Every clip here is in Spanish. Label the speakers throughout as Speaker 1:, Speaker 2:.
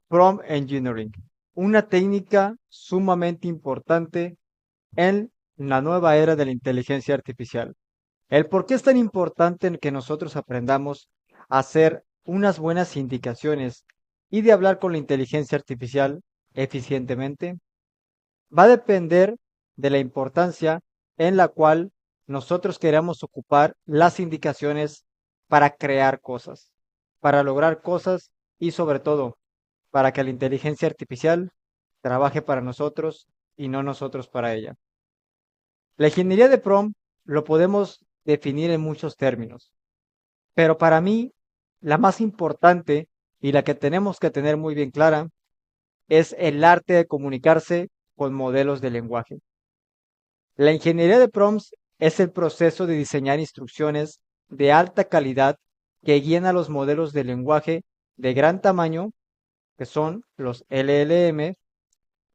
Speaker 1: Prompt Engineering, una técnica sumamente importante en la nueva era de la inteligencia artificial. El por qué es tan importante en que nosotros aprendamos a hacer unas buenas indicaciones y de hablar con la inteligencia artificial eficientemente va a depender de la importancia en la cual nosotros queramos ocupar las indicaciones para crear cosas, para lograr cosas y sobre todo para que la inteligencia artificial trabaje para nosotros y no nosotros para ella. La ingeniería de prompt lo podemos definir en muchos términos, pero para mí la más importante y la que tenemos que tener muy bien clara es el arte de comunicarse con modelos de lenguaje. La ingeniería de prompts es el proceso de diseñar instrucciones de alta calidad que guían a los modelos de lenguaje de gran tamaño, que son los LLM,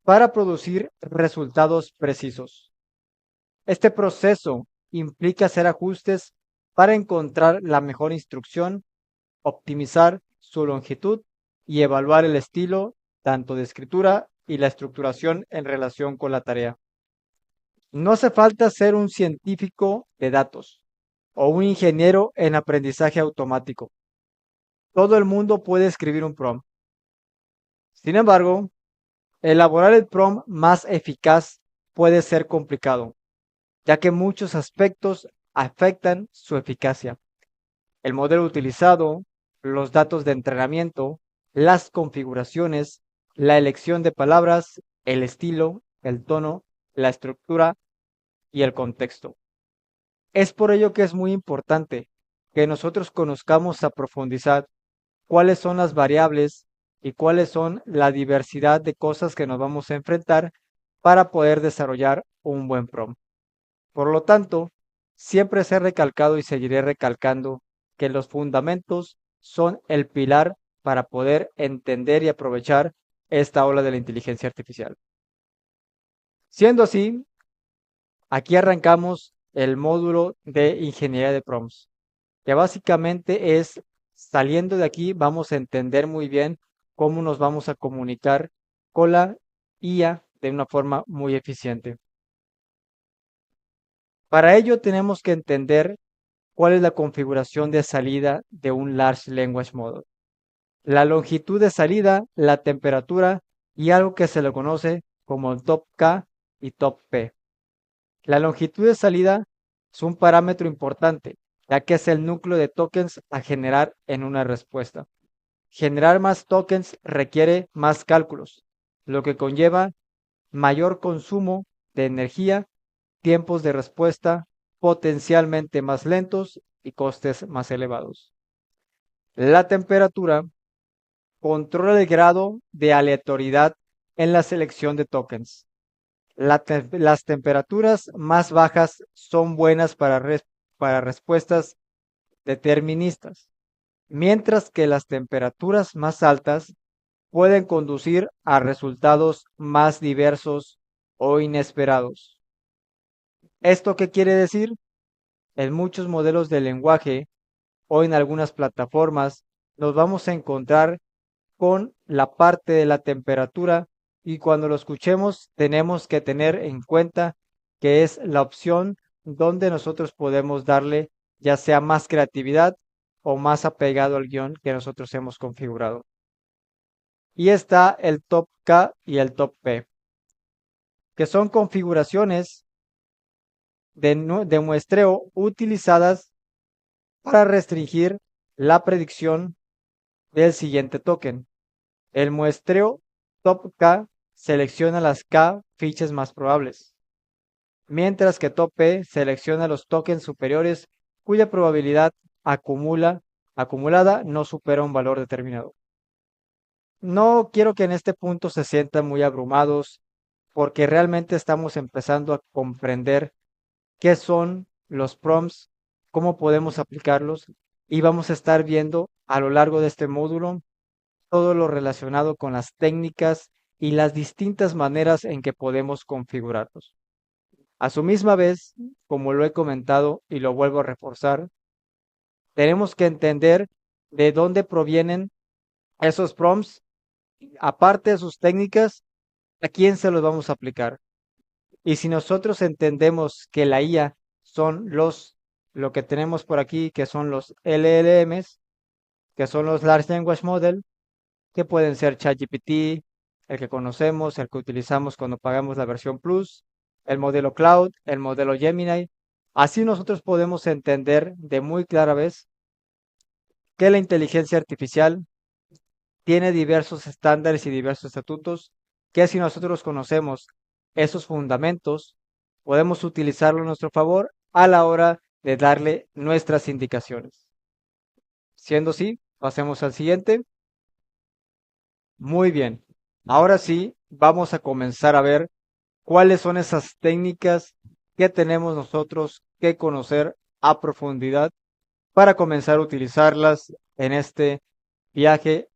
Speaker 1: para producir resultados precisos. Este proceso implica hacer ajustes para encontrar la mejor instrucción, optimizar su longitud y evaluar el estilo tanto de escritura y la estructuración en relación con la tarea. No hace falta ser un científico de datos o un ingeniero en aprendizaje automático. Todo el mundo puede escribir un prompt. Sin embargo, elaborar el prompt más eficaz puede ser complicado, ya que muchos aspectos afectan su eficacia. El modelo utilizado, los datos de entrenamiento, las configuraciones, la elección de palabras, el estilo, el tono, la estructura y el contexto. Es por ello que es muy importante que nosotros conozcamos a profundidad cuáles son las variables y cuáles son la diversidad de cosas que nos vamos a enfrentar para poder desarrollar un buen prompt. Por lo tanto, siempre se ha recalcado y seguiré recalcando que los fundamentos son el pilar para poder entender y aprovechar esta ola de la inteligencia artificial. Siendo así, aquí arrancamos el módulo de ingeniería de prompts, que básicamente es, saliendo de aquí, vamos a entender muy bien cómo nos vamos a comunicar con la IA de una forma muy eficiente. Para ello tenemos que entender cuál es la configuración de salida de un Large Language Model, la longitud de salida, la temperatura y algo que se le conoce como top K y top P. La longitud de salida es un parámetro importante, ya que es el núcleo de tokens a generar en una respuesta. Generar más tokens requiere más cálculos, lo que conlleva mayor consumo de energía, tiempos de respuesta potencialmente más lentos y costes más elevados. La temperatura controla el grado de aleatoriedad en la selección de tokens. Las temperaturas más bajas son buenas para respuestas deterministas, mientras que las temperaturas más altas pueden conducir a resultados más diversos o inesperados. ¿Esto qué quiere decir? En muchos modelos de lenguaje o en algunas plataformas nos vamos a encontrar con la parte de la temperatura y cuando lo escuchemos tenemos que tener en cuenta que es la opción donde nosotros podemos darle ya sea más creatividad o más apegado al guión que nosotros hemos configurado. Y está el top K y el top P, que son configuraciones de muestreo utilizadas para restringir la predicción del siguiente token. El muestreo top K selecciona las K fichas más probables, mientras que top P selecciona los tokens superiores cuya probabilidad acumulada no supera un valor determinado. No quiero que en este punto se sientan muy abrumados porque realmente estamos empezando a comprender qué son los prompts, cómo podemos aplicarlos y vamos a estar viendo a lo largo de este módulo todo lo relacionado con las técnicas y las distintas maneras en que podemos configurarlos. A su misma vez, como lo he comentado y lo vuelvo a reforzar, tenemos que entender de dónde provienen esos prompts aparte de sus técnicas, ¿a quién se los vamos a aplicar? Y si nosotros entendemos que la IA son lo que tenemos por aquí, que son los LLMs, que son los Large Language Model, que pueden ser ChatGPT, el que conocemos, el que utilizamos cuando pagamos la versión Plus, el modelo Cloud, el modelo Gemini. Así nosotros podemos entender de muy clara vez que la inteligencia artificial tiene diversos estándares y diversos estatutos que si nosotros conocemos esos fundamentos, podemos utilizarlo a nuestro favor a la hora de darle nuestras indicaciones. Siendo así, pasemos al siguiente. Muy bien. Ahora sí, vamos a comenzar a ver cuáles son esas técnicas que tenemos nosotros que conocer a profundidad para comenzar a utilizarlas en este viaje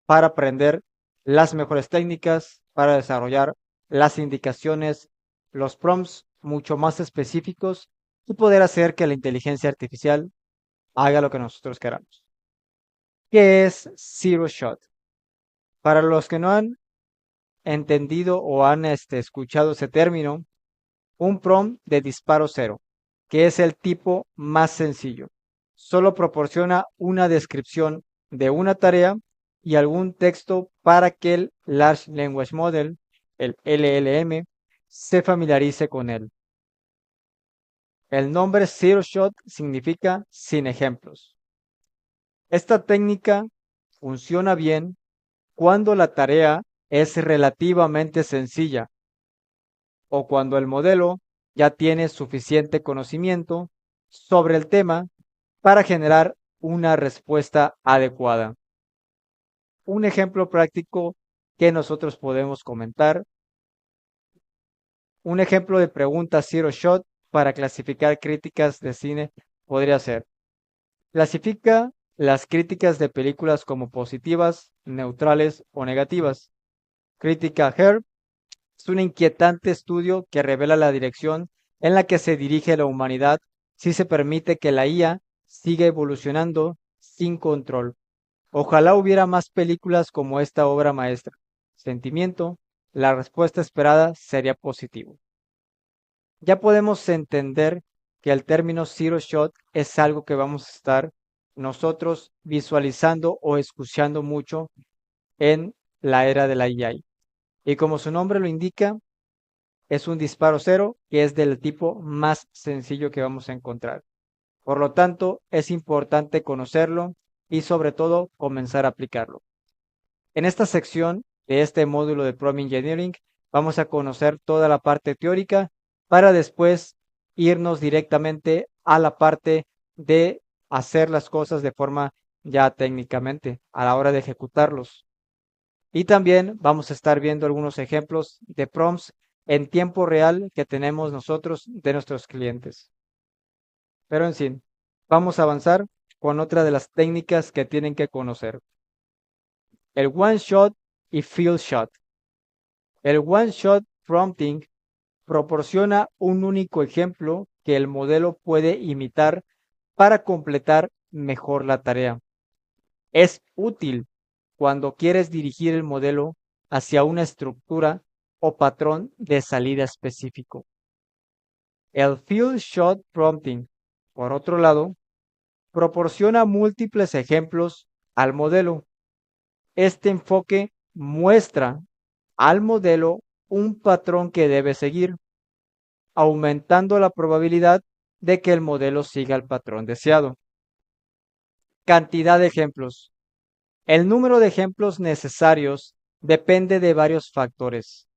Speaker 1: para aprender las mejores técnicas, para desarrollar las indicaciones, los prompts mucho más específicos y poder hacer que la inteligencia artificial haga lo que nosotros queramos. ¿Qué es Zero Shot? Para los que no han entendido o han escuchado ese término, un prompt de disparo cero, que es el tipo más sencillo. Solo proporciona una descripción de una tarea y algún texto para que el Large Language Model, el LLM, se familiarice con él. El nombre Zero Shot significa sin ejemplos. Esta técnica funciona bien cuando la tarea es relativamente sencilla o cuando el modelo ya tiene suficiente conocimiento sobre el tema para generar una respuesta adecuada. Un ejemplo práctico que nosotros podemos comentar, un ejemplo de pregunta Zero Shot para clasificar críticas de cine podría ser: clasifica las críticas de películas como positivas, neutrales o negativas. Crítica Her es un inquietante estudio que revela la dirección en la que se dirige la humanidad si se permite que la IA siga evolucionando sin control. Ojalá hubiera más películas como esta obra maestra. Sentimiento, la respuesta esperada sería positivo. Ya podemos entender que el término Zero Shot es algo que vamos a estar nosotros visualizando o escuchando mucho en la era de la AI. Y como su nombre lo indica, es un disparo cero que es del tipo más sencillo que vamos a encontrar. Por lo tanto, es importante conocerlo y sobre todo comenzar a aplicarlo. En esta sección de este módulo de Prompt Engineering vamos a conocer toda la parte teórica para después irnos directamente a la parte de hacer las cosas de forma ya técnicamente a la hora de ejecutarlos. Y también vamos a estar viendo algunos ejemplos de prompts en tiempo real que tenemos nosotros de nuestros clientes. Pero en fin, vamos a avanzar con otra de las técnicas que tienen que conocer: el one shot y field shot. El one shot prompting proporciona un único ejemplo que el modelo puede imitar para completar mejor la tarea. Es útil cuando quieres dirigir el modelo hacia una estructura o patrón de salida específico. El field shot prompting, por otro lado, proporciona múltiples ejemplos al modelo. Este enfoque muestra al modelo un patrón que debe seguir, aumentando la probabilidad de que el modelo siga el patrón deseado. Cantidad de ejemplos. El número de ejemplos necesarios depende de varios factores: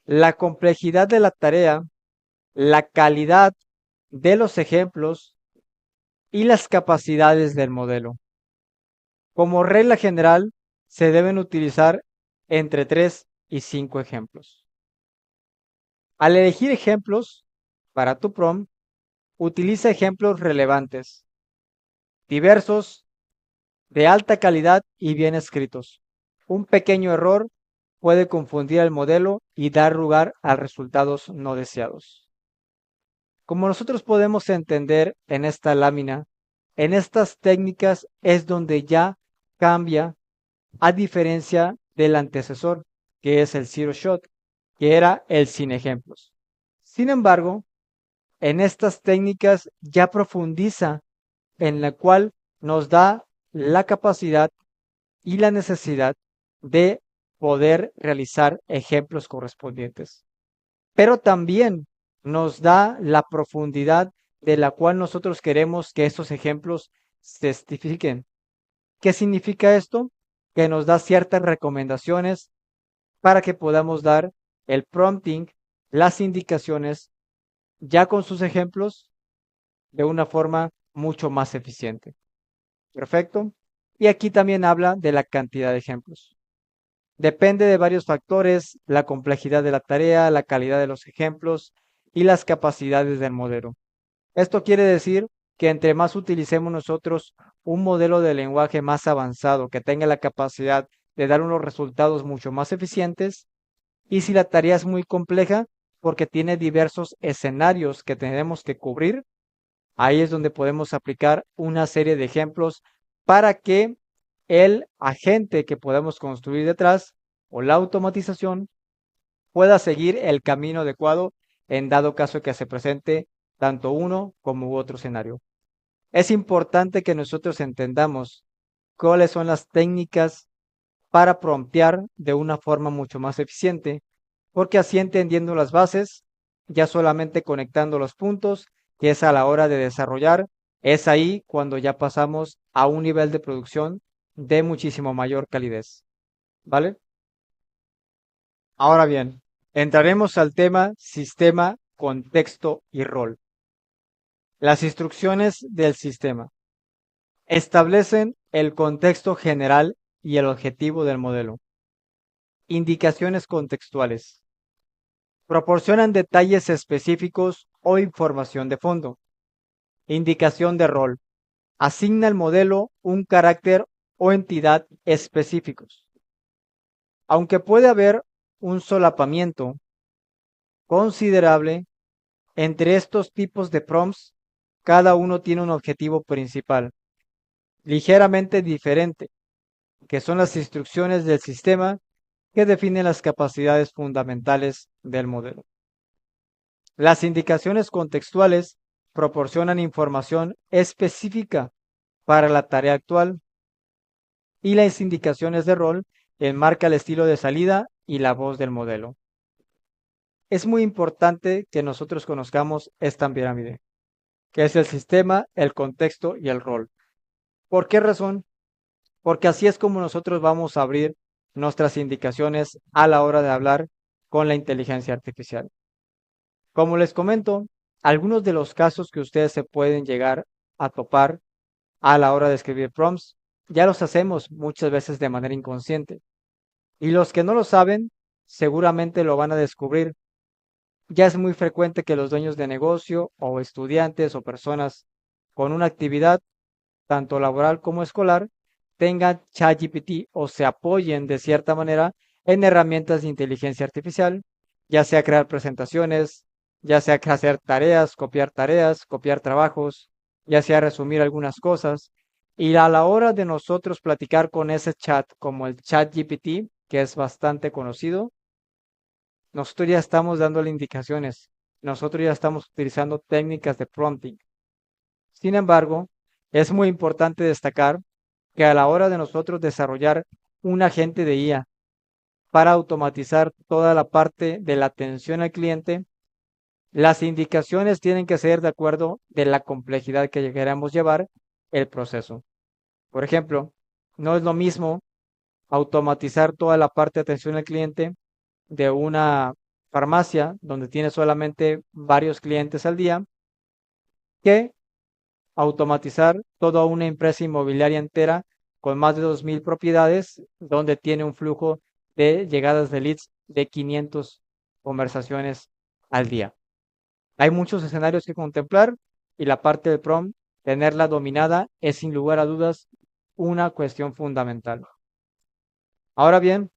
Speaker 1: la complejidad de la tarea, la calidad de los ejemplos y las capacidades del modelo. Como regla general, se deben utilizar entre 3 y 5 ejemplos. Al elegir ejemplos para tu prompt, utiliza ejemplos relevantes, diversos, de alta calidad y bien escritos. Un pequeño error puede confundir al modelo y dar lugar a resultados no deseados. Como nosotros podemos entender en esta lámina, en estas técnicas es donde ya cambia, a diferencia del antecesor, que es el Zero Shot, que era el sin ejemplos. Sin embargo, en estas técnicas ya profundiza en la cual nos da la capacidad y la necesidad de poder realizar ejemplos correspondientes. Pero también nos da la profundidad de la cual nosotros queremos que estos ejemplos se testifiquen. ¿Qué significa esto? Que nos da ciertas recomendaciones para que podamos dar el prompting, las indicaciones, ya con sus ejemplos, de una forma mucho más eficiente. Perfecto. Y aquí también habla de la cantidad de ejemplos. Depende de varios factores: la complejidad de la tarea, la calidad de los ejemplos y las capacidades del modelo. Esto quiere decir que entre más utilicemos nosotros un modelo de lenguaje más avanzado que tenga la capacidad de dar unos resultados mucho más eficientes, y si la tarea es muy compleja porque tiene diversos escenarios que tenemos que cubrir, ahí es donde podemos aplicar una serie de ejemplos para que el agente que podemos construir detrás o la automatización pueda seguir el camino adecuado en dado caso que se presente tanto uno como otro escenario. Es importante que nosotros entendamos cuáles son las técnicas para promptear de una forma mucho más eficiente, porque así, entendiendo las bases, ya solamente conectando los puntos, que es a la hora de desarrollar, es ahí cuando ya pasamos a un nivel de producción de muchísimo mayor calidez, ¿vale? Ahora bien, entraremos al tema sistema, contexto y rol. Las instrucciones del sistema establecen el contexto general y el objetivo del modelo. Indicaciones contextuales proporcionan detalles específicos o información de fondo. Indicación de rol asigna al modelo un carácter o entidad específicos. Aunque puede haber un solapamiento considerable entre estos tipos de prompts, cada uno tiene un objetivo principal, ligeramente diferente, que son las instrucciones del sistema que definen las capacidades fundamentales del modelo. Las indicaciones contextuales proporcionan información específica para la tarea actual, y las indicaciones de rol enmarcan el estilo de salida y la voz del modelo. Es muy importante que nosotros conozcamos esta pirámide, que es el sistema, el contexto y el rol. ¿Por qué razón? Porque así es como nosotros vamos a abrir nuestras indicaciones a la hora de hablar con la inteligencia artificial. Como les comento, algunos de los casos que ustedes se pueden llegar a topar a la hora de escribir prompts, ya los hacemos muchas veces de manera inconsciente. Y los que no lo saben, seguramente lo van a descubrir. Ya es muy frecuente que los dueños de negocio o estudiantes o personas con una actividad tanto laboral como escolar tengan ChatGPT o se apoyen de cierta manera en herramientas de inteligencia artificial, ya sea crear presentaciones, ya sea hacer tareas, copiar trabajos, ya sea resumir algunas cosas. Y a la hora de nosotros platicar con ese chat, como el ChatGPT, que es bastante conocido, nosotros ya estamos dándole indicaciones, nosotros ya estamos utilizando técnicas de prompting. Sin embargo, es muy importante destacar que a la hora de nosotros desarrollar un agente de IA para automatizar toda la parte de la atención al cliente, las indicaciones tienen que ser de acuerdo de la complejidad que queramos llevar el proceso. Por ejemplo, no es lo mismo automatizar toda la parte de atención al cliente de una farmacia donde tiene solamente varios clientes al día que automatizar toda una empresa inmobiliaria entera con más de 2.000 propiedades, donde tiene un flujo de llegadas de leads de 500 conversaciones al día. Hay muchos escenarios que contemplar y la parte del prompt, tenerla dominada, es sin lugar a dudas una cuestión fundamental. Ahora bien,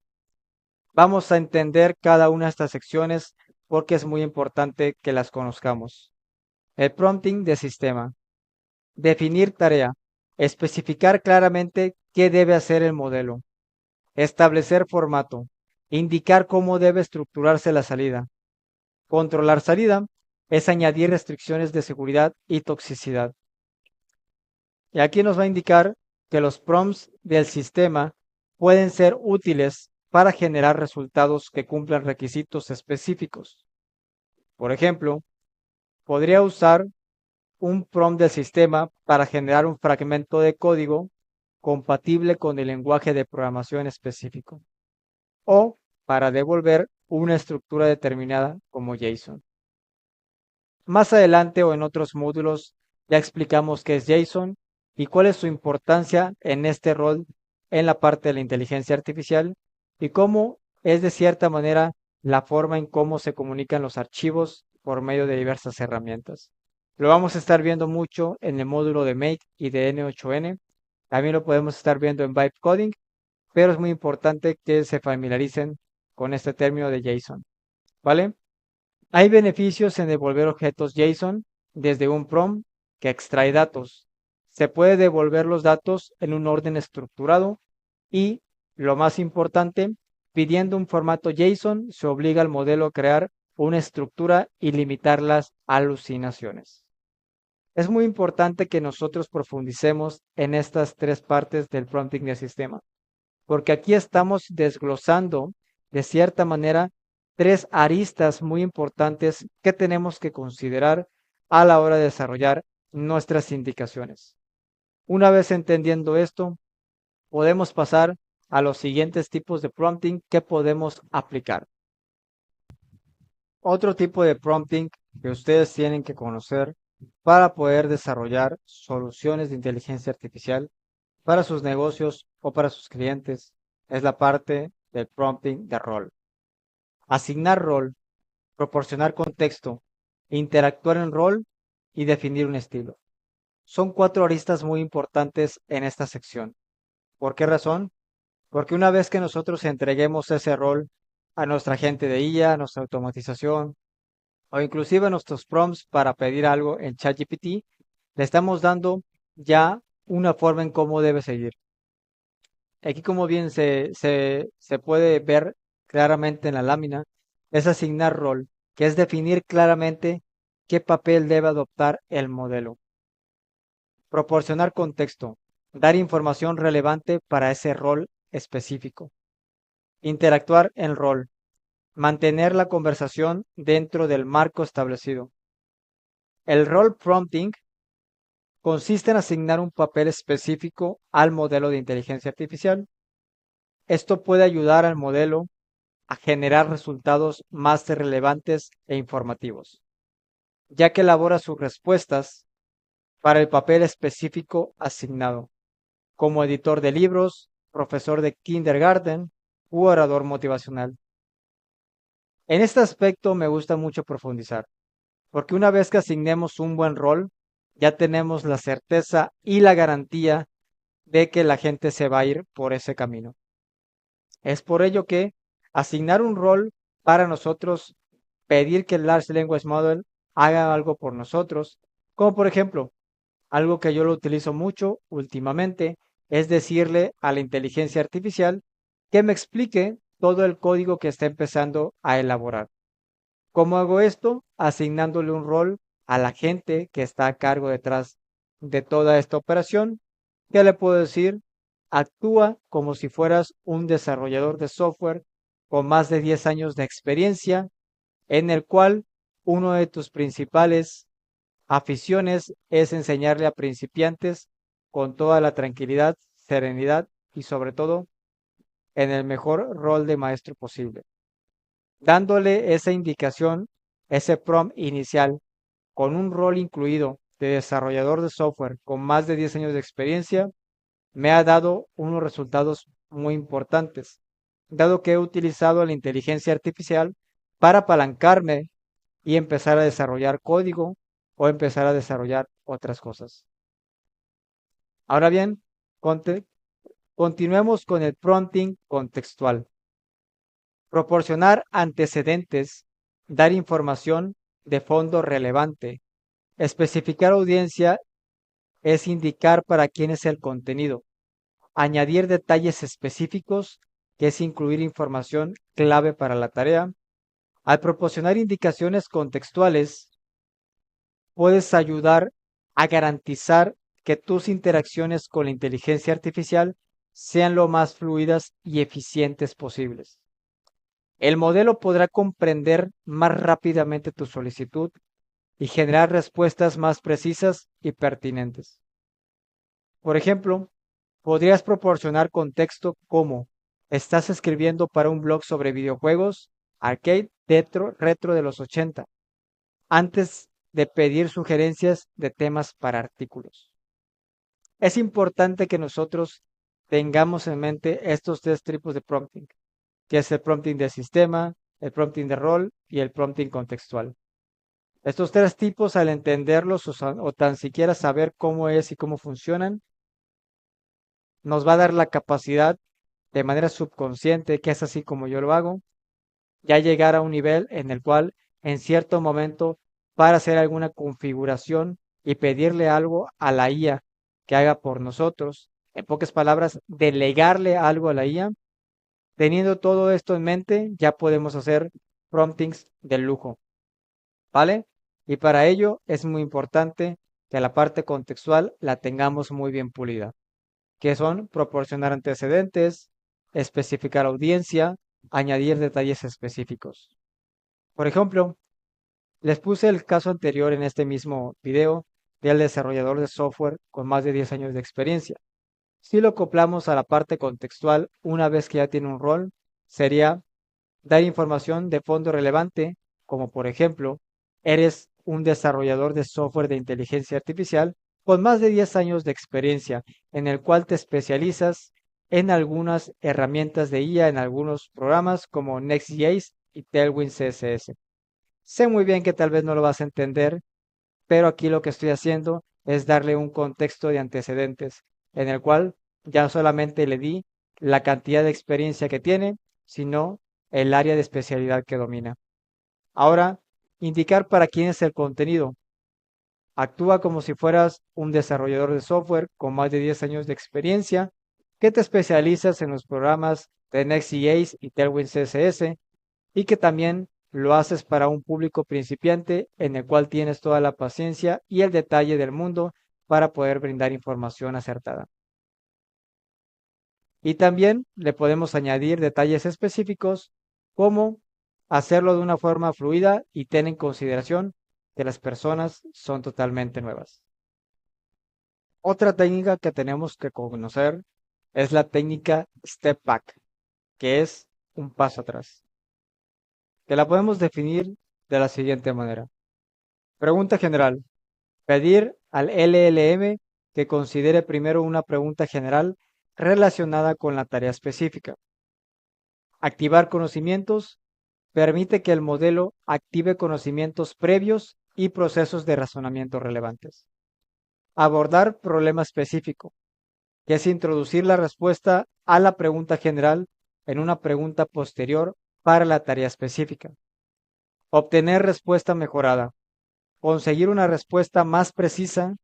Speaker 1: vamos a entender cada una de estas secciones porque es muy importante que las conozcamos. El prompting de sistema. Definir tarea. Especificar claramente qué debe hacer el modelo. establecer formato, indicar cómo debe estructurarse la salida. Controlar salida es añadir restricciones de seguridad y toxicidad. Y aquí nos va a indicar que los prompts del sistema pueden ser útiles para generar resultados que cumplan requisitos específicos. Por ejemplo, podría usar un prompt del sistema para generar un fragmento de código compatible con el lenguaje de programación específico o para devolver una estructura determinada como JSON. Más adelante o en otros módulos ya explicamos qué es JSON y cuál es su importancia en este rol en la parte de la inteligencia artificial y cómo es de cierta manera la forma en cómo se comunican los archivos por medio de diversas herramientas. Lo vamos a estar viendo mucho en el módulo de Make y de N8N. También lo podemos estar viendo en Vibe Coding, pero es muy importante que se familiaricen con este término de JSON. ¿Vale? Hay beneficios en devolver objetos JSON desde un prompt que extrae datos. Se puede devolver los datos en un orden estructurado y, lo más importante, pidiendo un formato JSON se obliga al modelo a crear una estructura y limitar las alucinaciones. Es muy importante que nosotros profundicemos en estas tres partes del prompting del sistema, porque aquí estamos desglosando de cierta manera tres aristas muy importantes que tenemos que considerar a la hora de desarrollar nuestras indicaciones. Una vez entendiendo esto, podemos pasar a los siguientes tipos de prompting que podemos aplicar. Otro tipo de prompting que ustedes tienen que conocer para poder desarrollar soluciones de inteligencia artificial para sus negocios o para sus clientes es la parte del prompting de rol. Asignar rol, proporcionar contexto, interactuar en rol y definir un estilo. Son cuatro aristas muy importantes en esta sección. ¿Por qué razón? Porque una vez que nosotros entreguemos ese rol a nuestra gente de IA, a nuestra automatización o inclusive a nuestros prompts para pedir algo en ChatGPT, le estamos dando ya una forma en cómo debe seguir. Aquí como bien se puede ver claramente en la lámina, es asignar rol, que es definir claramente qué papel debe adoptar el modelo. Proporcionar contexto, dar información relevante para ese rol específico. Interactuar en rol, mantener la conversación dentro del marco establecido. El role prompting consiste en asignar un papel específico al modelo de inteligencia artificial. Esto puede ayudar al modelo a generar resultados más relevantes e informativos, ya que elabora sus respuestas para el papel específico asignado, como editor de libros, profesor de kindergarten u orador motivacional. En este aspecto me gusta mucho profundizar, porque una vez que asignemos un buen rol, ya tenemos la certeza y la garantía de que la gente se va a ir por ese camino. Es por ello que asignar un rol para nosotros, pedir que el Large Language Model haga algo por nosotros, como por ejemplo, algo que yo lo utilizo mucho últimamente, es decirle a la inteligencia artificial que me explique todo el código que está empezando a elaborar. ¿Cómo hago esto? Asignándole un rol a la gente que está a cargo detrás de toda esta operación. ¿Qué le puedo decir? Actúa como si fueras un desarrollador de software con más de 10 años de experiencia, en el cual uno de tus principales aficiones es enseñarle a principiantes con toda la tranquilidad, serenidad y sobre todo en el mejor rol de maestro posible. Dándole esa indicación, ese prompt inicial con un rol incluido de desarrollador de software con más de 10 años de experiencia, me ha dado unos resultados muy importantes, dado que he utilizado la inteligencia artificial para apalancarme y empezar a desarrollar código o empezar a desarrollar otras cosas. Ahora bien, continuemos con el prompting contextual. Proporcionar antecedentes, dar información de fondo relevante. Especificar audiencia es indicar para quién es el contenido. Añadir detalles específicos que es incluir información clave para la tarea. Al proporcionar indicaciones contextuales, puedes ayudar a garantizar que tus interacciones con la inteligencia artificial sean lo más fluidas y eficientes posibles. El modelo podrá comprender más rápidamente tu solicitud y generar respuestas más precisas y pertinentes. Por ejemplo, podrías proporcionar contexto como: estás escribiendo para un blog sobre videojuegos, arcade, retro de los 80, antes de pedir sugerencias de temas para artículos. Es importante que nosotros tengamos en mente estos tres tipos de prompting, que es el prompting de sistema, el prompting de rol y el prompting contextual. Estos tres tipos, al entenderlos o tan siquiera saber cómo es y cómo funcionan, nos va a dar la capacidad de manera subconsciente, que es así como yo lo hago, ya llegar a un nivel en el cual en cierto momento, para hacer alguna configuración y pedirle algo a la IA que haga por nosotros, en pocas palabras, delegarle algo a la IA, teniendo todo esto en mente, ya podemos hacer promptings de lujo, ¿vale? Y para ello es muy importante que la parte contextual la tengamos muy bien pulida, que son proporcionar antecedentes, especificar audiencia, añadir detalles específicos. Por ejemplo, les puse el caso anterior en este mismo video del desarrollador de software con más de 10 años de experiencia. Si lo acoplamos a la parte contextual, una vez que ya tiene un rol, sería dar información de fondo relevante, como por ejemplo, eres un desarrollador de software de inteligencia artificial con más de 10 años de experiencia, en el cual te especializas en algunas herramientas de IA, en algunos programas como Next.js y Tailwind CSS. Sé muy bien que tal vez no lo vas a entender, pero aquí lo que estoy haciendo es darle un contexto de antecedentes, en el cual ya solamente le di la cantidad de experiencia que tiene, sino el área de especialidad que domina. Ahora, indicar para quién es el contenido. Actúa como si fueras un desarrollador de software con más de 10 años de experiencia, que te especializas en los programas de Next.js y Tailwind CSS, y que también lo haces para un público principiante en el cual tienes toda la paciencia y el detalle del mundo para poder brindar información acertada. Y también le podemos añadir detalles específicos como hacerlo de una forma fluida y ten en consideración que las personas son totalmente nuevas. Otra técnica que tenemos que conocer es la técnica Step Back, que es un paso atrás, que la podemos definir de la siguiente manera. Pregunta general: pedir al LLM que considere primero una pregunta general relacionada con la tarea específica. Activar conocimientos permite que el modelo active conocimientos previos y procesos de razonamiento relevantes. Abordar problema específico, que es introducir la respuesta a la pregunta general en una pregunta posterior para la tarea específica. Obtener respuesta mejorada, conseguir una respuesta más precisa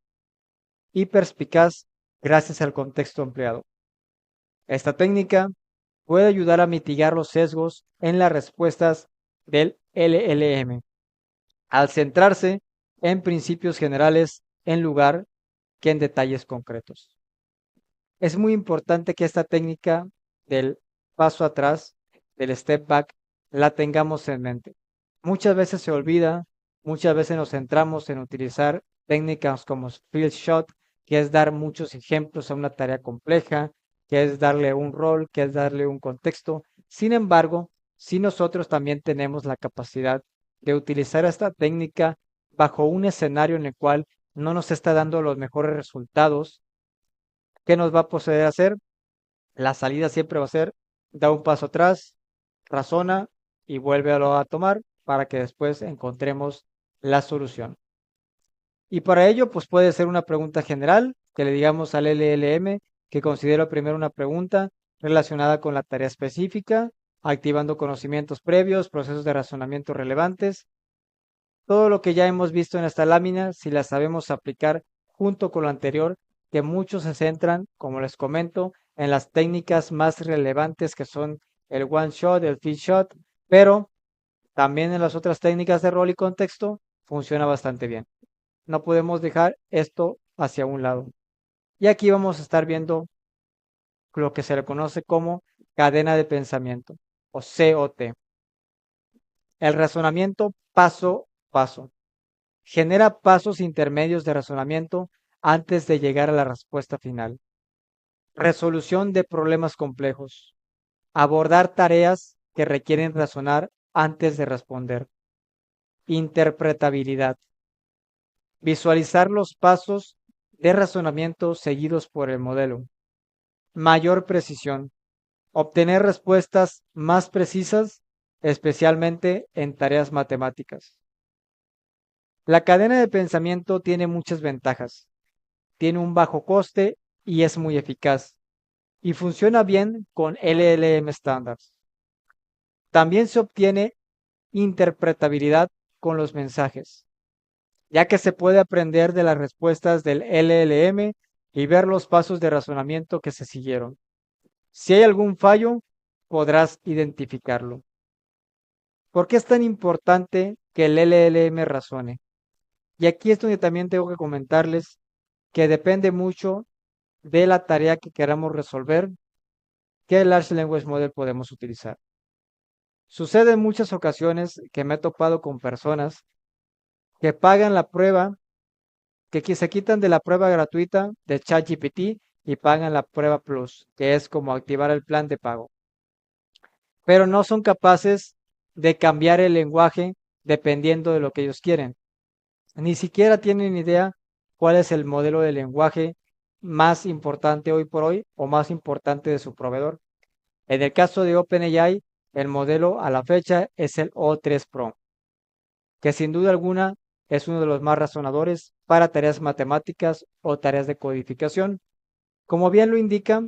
Speaker 1: y perspicaz gracias al contexto empleado. Esta técnica puede ayudar a mitigar los sesgos en las respuestas del LLM, al centrarse en principios generales en lugar que en detalles concretos. Es muy importante que esta técnica del paso atrás, del step back, la tengamos en mente. Muchas veces se olvida, muchas veces nos centramos en utilizar técnicas como field shot, que es dar muchos ejemplos a una tarea compleja, que es darle un rol, que es darle un contexto. Sin embargo, si nosotros también tenemos la capacidad de utilizar esta técnica bajo un escenario en el cual no nos está dando los mejores resultados, ¿qué nos va a poder hacer? La salida siempre va a ser: da un paso atrás, razona y vuélvelo a tomar para que después encontremos la solución. Y para ello, pues puede ser una pregunta general, que le digamos al LLM que considero primero una pregunta relacionada con la tarea específica, activando conocimientos previos, procesos de razonamiento relevantes. Todo lo que ya hemos visto en esta lámina, si la sabemos aplicar junto con lo anterior, que muchos se centran, como les comento, en las técnicas más relevantes que son el one shot, el fish shot, pero también en las otras técnicas de rol y contexto funciona bastante bien. No podemos dejar esto hacia un lado. Y aquí vamos a estar viendo lo que se le conoce como cadena de pensamiento o COT. El razonamiento paso a paso. Genera pasos intermedios de razonamiento antes de llegar a la respuesta final. Resolución de problemas complejos. Abordar tareas que requieren razonar antes de responder. Interpretabilidad. Visualizar los pasos de razonamiento seguidos por el modelo. Mayor precisión. Obtener respuestas más precisas, especialmente en tareas matemáticas. La cadena de pensamiento tiene muchas ventajas. Tiene un bajo coste y es muy eficaz. Y funciona bien con LLM estándares. También se obtiene interpretabilidad con los mensajes, ya que se puede aprender de las respuestas del LLM y ver los pasos de razonamiento que se siguieron. Si hay algún fallo, podrás identificarlo. ¿Por qué es tan importante que el LLM razone? Y aquí es donde también tengo que comentarles que depende mucho de la tarea que queramos resolver, qué Large Language Model podemos utilizar. Sucede en muchas ocasiones que me he topado con personas que pagan la prueba, que se quitan de la prueba gratuita de ChatGPT y pagan la prueba Plus, que es como activar el plan de pago. Pero no son capaces de cambiar el lenguaje dependiendo de lo que ellos quieren. Ni siquiera tienen idea cuál es el modelo de lenguaje más importante hoy por hoy o más importante de su proveedor. En el caso de OpenAI, el modelo a la fecha es el O3 Pro, que sin duda alguna es uno de los más razonadores para tareas matemáticas o tareas de codificación. Como bien lo indica,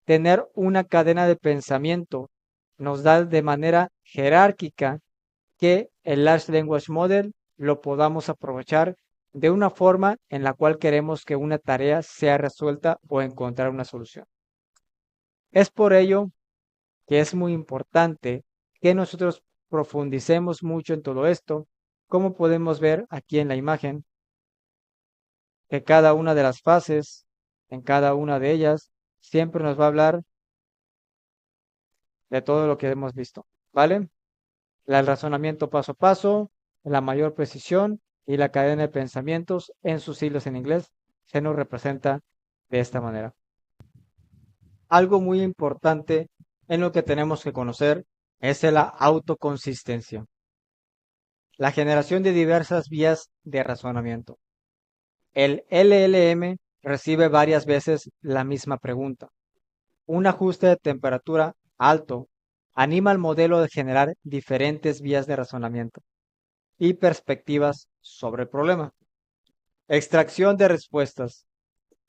Speaker 1: tener una cadena de pensamiento nos da de manera jerárquica que el Large Language Model lo podamos aprovechar de una forma en la cual queremos que una tarea sea resuelta o encontrar una solución. Es por ello que es muy importante que nosotros profundicemos mucho en todo esto, como podemos ver aquí en la imagen, que cada una de las fases, en cada una de ellas, siempre nos va a hablar de todo lo que hemos visto, ¿vale? El razonamiento paso a paso, la mayor precisión y la cadena de pensamientos en sus siglas en inglés se nos representa de esta manera. Algo muy importante en lo que tenemos que conocer es la autoconsistencia, la generación de diversas vías de razonamiento. El LLM recibe varias veces la misma pregunta. Un ajuste de temperatura alto anima al modelo de generar diferentes vías de razonamiento y perspectivas sobre el problema. Extracción de respuestas.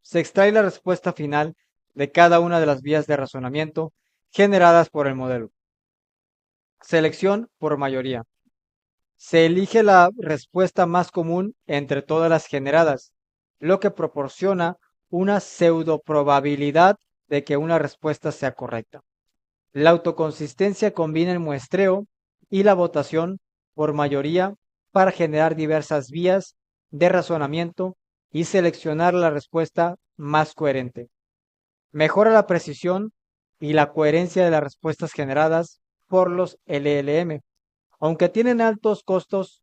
Speaker 1: Se extrae la respuesta final de cada una de las vías de razonamiento generadas por el modelo. Selección por mayoría. Se elige la respuesta más común entre todas las generadas, lo que proporciona una pseudo probabilidad de que una respuesta sea correcta. La autoconsistencia combina el muestreo y la votación por mayoría para generar diversas vías de razonamiento y seleccionar la respuesta más coherente. Mejora la precisión y la coherencia de las respuestas generadas por los LLM, aunque tienen altos costos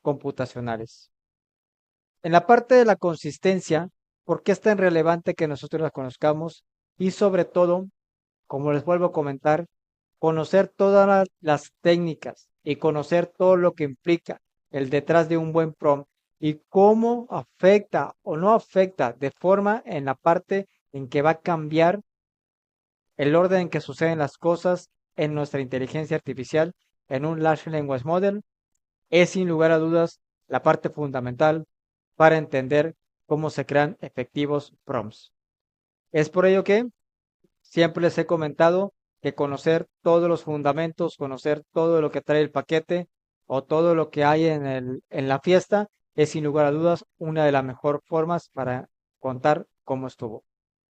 Speaker 1: computacionales. En la parte de la consistencia, ¿por qué es tan relevante que nosotros la conozcamos? Y sobre todo, como les vuelvo a comentar, conocer todas las técnicas y conocer todo lo que implica el detrás de un buen prompt y cómo afecta o no afecta de forma en la parte en que va a cambiar el orden en que suceden las cosas en nuestra inteligencia artificial en un Large Language Model es sin lugar a dudas la parte fundamental para entender cómo se crean efectivos prompts. Es por ello que siempre les he comentado que conocer todos los fundamentos, conocer todo lo que trae el paquete o todo lo que hay en la fiesta es sin lugar a dudas una de las mejores formas para contar cómo estuvo.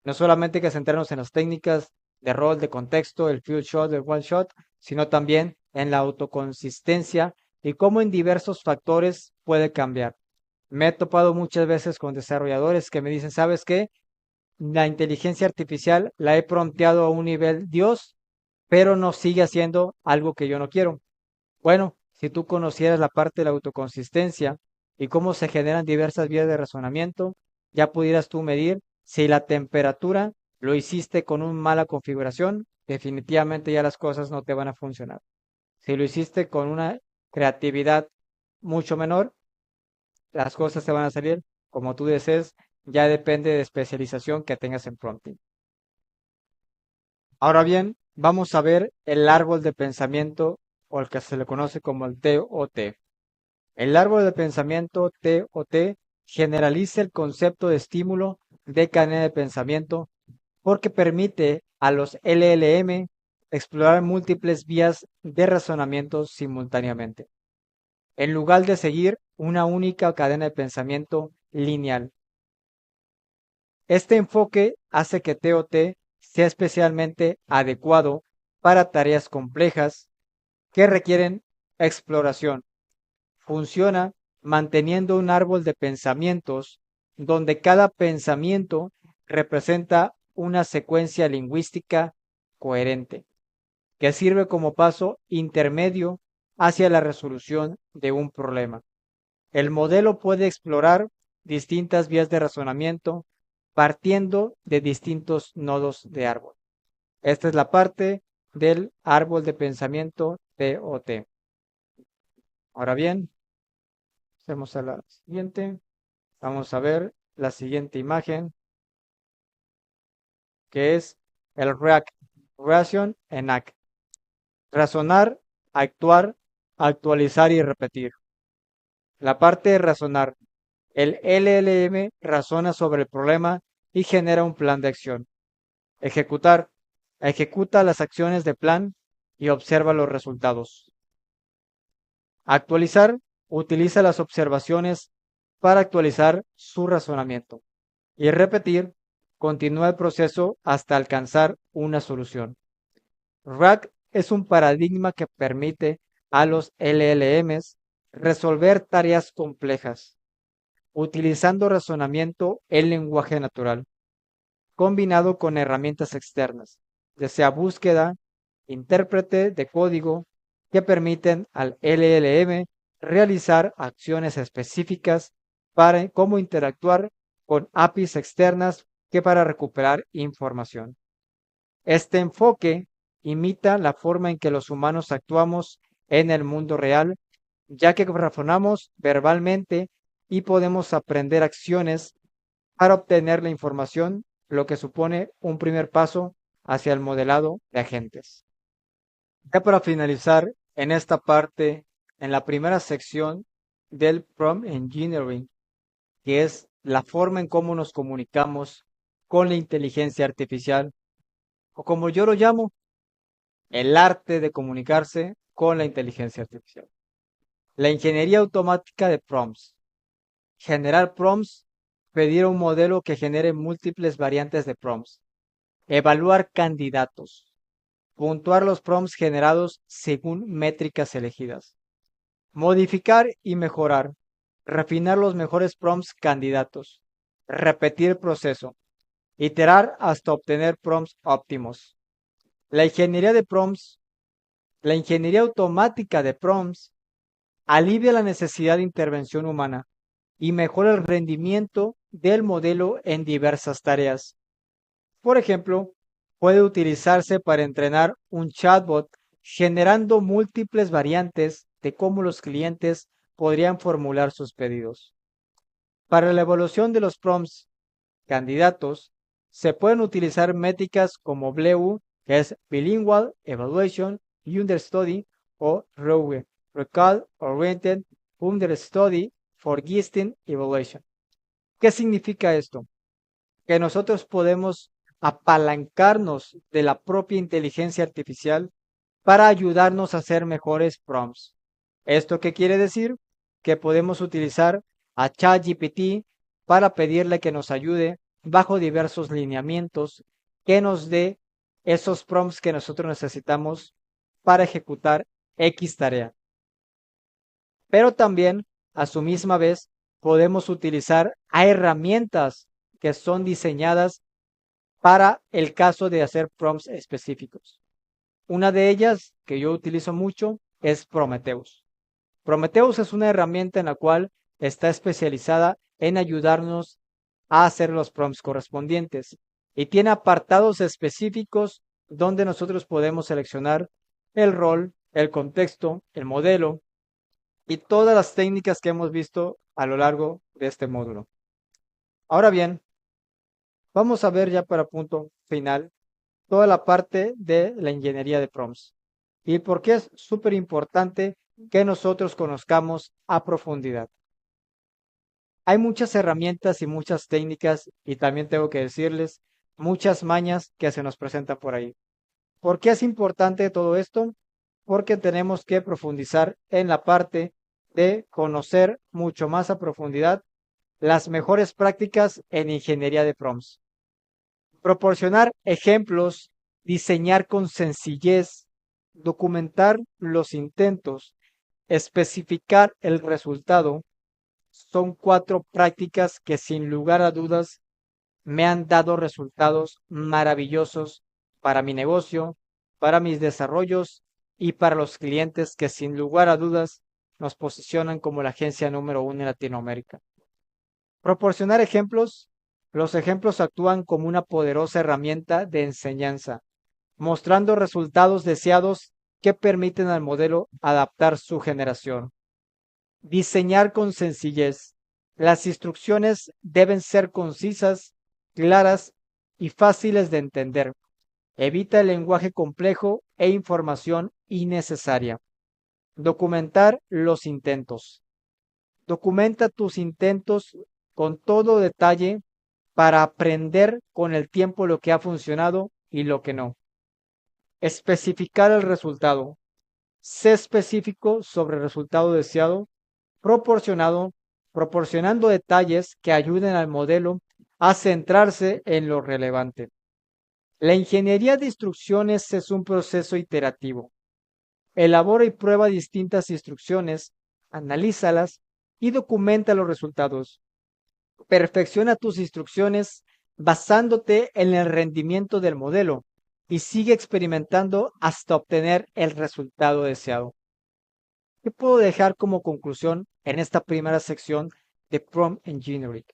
Speaker 1: No solamente hay que centrarnos en las técnicas de rol, de contexto, el few shot, el one shot, sino también en la autoconsistencia y cómo en diversos factores puede cambiar. Me he topado muchas veces con desarrolladores que me dicen, ¿sabes qué? La inteligencia artificial la he prompteado a un nivel Dios, pero no sigue haciendo algo que yo no quiero. Bueno, si tú conocieras la parte de la autoconsistencia y cómo se generan diversas vías de razonamiento, ya pudieras tú medir si la temperatura lo hiciste con una mala configuración, definitivamente ya las cosas no te van a funcionar. Si lo hiciste con una creatividad mucho menor, las cosas te van a salir como tú desees, ya depende de especialización que tengas en prompting. Ahora bien, vamos a ver el árbol de pensamiento o el que se le conoce como el TOT. El árbol de pensamiento TOT generaliza el concepto de estímulo de cadena de pensamiento porque permite a los LLM explorar múltiples vías de razonamiento simultáneamente, en lugar de seguir una única cadena de pensamiento lineal. Este enfoque hace que TOT sea especialmente adecuado para tareas complejas que requieren exploración. Funciona manteniendo un árbol de pensamientos donde cada pensamiento representa una secuencia lingüística coherente, que sirve como paso intermedio hacia la resolución de un problema. El modelo puede explorar distintas vías de razonamiento partiendo de distintos nodos de árbol. Esta es la parte del árbol de pensamiento TOT. Ahora bien, pasemos a la siguiente. Vamos a ver la siguiente imagen, que es el RAC, Reason and Act. Razonar, actuar, actualizar y repetir. La parte de razonar. El LLM razona sobre el problema y genera un plan de acción. Ejecutar. Ejecuta las acciones de plan y observa los resultados. Actualizar. Utiliza las observaciones para actualizar su razonamiento. Y repetir. Continúa el proceso hasta alcanzar una solución. RAG es un paradigma que permite a los LLMs resolver tareas complejas utilizando razonamiento en lenguaje natural, combinado con herramientas externas, ya sea búsqueda, intérprete de código, que permiten al LLM realizar acciones específicas para cómo interactuar con APIs externas que para recuperar información. Este enfoque imita la forma en que los humanos actuamos en el mundo real, ya que razonamos verbalmente y podemos aprender acciones para obtener la información, lo que supone un primer paso hacia el modelado de agentes. Ya para finalizar, en esta parte, en la primera sección del prompt engineering, que es la forma en cómo nos comunicamos con la inteligencia artificial, o como yo lo llamo, el arte de comunicarse con la inteligencia artificial. La ingeniería automática de prompts. Generar prompts, pedir un modelo que genere múltiples variantes de prompts. Evaluar candidatos. Puntuar los prompts generados según métricas elegidas. Modificar y mejorar. Refinar los mejores prompts candidatos. Repetir proceso. Iterar hasta obtener prompts óptimos. La ingeniería de prompts, la ingeniería automática de prompts alivia la necesidad de intervención humana y mejora el rendimiento del modelo en diversas tareas. Por ejemplo, puede utilizarse para entrenar un chatbot generando múltiples variantes de cómo los clientes podrían formular sus pedidos. Para la evaluación de los prompts candidatos, se pueden utilizar métricas como BLEU, que es Bilingual Evaluation Understudy, o ROWE, Recall Oriented Understudy for Gisting Evaluation. ¿Qué significa esto? Que nosotros podemos apalancarnos de la propia inteligencia artificial para ayudarnos a hacer mejores prompts. ¿Esto qué quiere decir? Que podemos utilizar a ChatGPT para pedirle que nos ayude bajo diversos lineamientos que nos dé esos prompts que nosotros necesitamos para ejecutar X tarea. Pero también, a su misma vez, podemos utilizar a herramientas que son diseñadas para el caso de hacer prompts específicos. Una de ellas que yo utilizo mucho es Prometheus. Prometheus es una herramienta en la cual está especializada en ayudarnos a hacer los prompts correspondientes y tiene apartados específicos donde nosotros podemos seleccionar el rol, el contexto, el modelo y todas las técnicas que hemos visto a lo largo de este módulo. Ahora bien, vamos a ver ya para punto final toda la parte de la ingeniería de prompts y por qué es súper importante que nosotros conozcamos a profundidad. Hay muchas herramientas y muchas técnicas y también tengo que decirles muchas mañas que se nos presentan por ahí. ¿Por qué es importante todo esto? Porque tenemos que profundizar en la parte de conocer mucho más a profundidad las mejores prácticas en ingeniería de prompts. Proporcionar ejemplos, diseñar con sencillez, documentar los intentos, especificar el resultado, son 4 prácticas que sin lugar a dudas me han dado resultados maravillosos para mi negocio, para mis desarrollos y para los clientes que sin lugar a dudas nos posicionan como la agencia número 1 en Latinoamérica. Proporcionar ejemplos. Los ejemplos actúan como una poderosa herramienta de enseñanza, mostrando resultados deseados que permiten al modelo adaptar su generación. Diseñar con sencillez. Las instrucciones deben ser concisas, claras y fáciles de entender. Evita el lenguaje complejo e información innecesaria. Documentar los intentos. Documenta tus intentos con todo detalle para aprender con el tiempo lo que ha funcionado y lo que no. Especificar el resultado. Sé específico sobre el resultado deseado, proporcionando detalles que ayuden al modelo a centrarse en lo relevante. La ingeniería de instrucciones es un proceso iterativo. Elabora y prueba distintas instrucciones, analízalas y documenta los resultados. Perfecciona tus instrucciones basándote en el rendimiento del modelo y sigue experimentando hasta obtener el resultado deseado. ¿Qué puedo dejar como conclusión en esta primera sección de Prompt Engineering?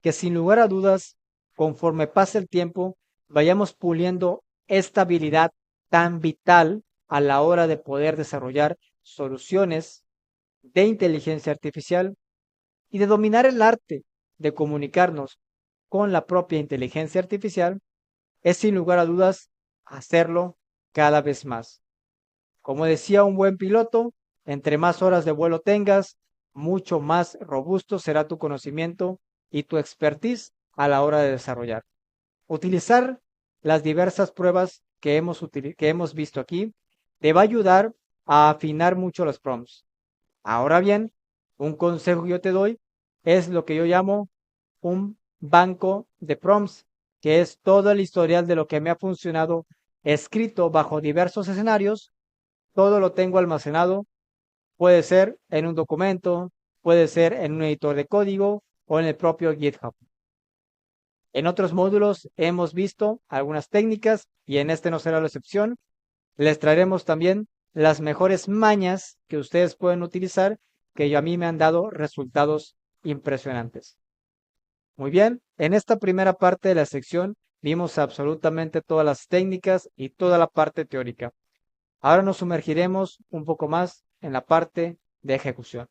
Speaker 1: Que sin lugar a dudas, conforme pase el tiempo, vayamos puliendo esta habilidad tan vital a la hora de poder desarrollar soluciones de inteligencia artificial y de dominar el arte de comunicarnos con la propia inteligencia artificial, es sin lugar a dudas hacerlo cada vez más. Como decía un buen piloto, entre más horas de vuelo tengas, mucho más robusto será tu conocimiento y tu expertise a la hora de desarrollar. Utilizar las diversas pruebas que hemos visto aquí te va a ayudar a afinar mucho los prompts. Ahora bien, un consejo que yo te doy es lo que yo llamo un banco de prompts, que es todo el historial de lo que me ha funcionado escrito bajo diversos escenarios. Todo lo tengo almacenado. Puede ser en un documento, puede ser en un editor de código o en el propio GitHub. En otros módulos hemos visto algunas técnicas y en este no será la excepción. Les traeremos también las mejores mañas que ustedes pueden utilizar que a mí me han dado resultados impresionantes. Muy bien, en esta primera parte de la sección vimos absolutamente todas las técnicas y toda la parte teórica. Ahora nos sumergiremos un poco más en la parte de ejecución.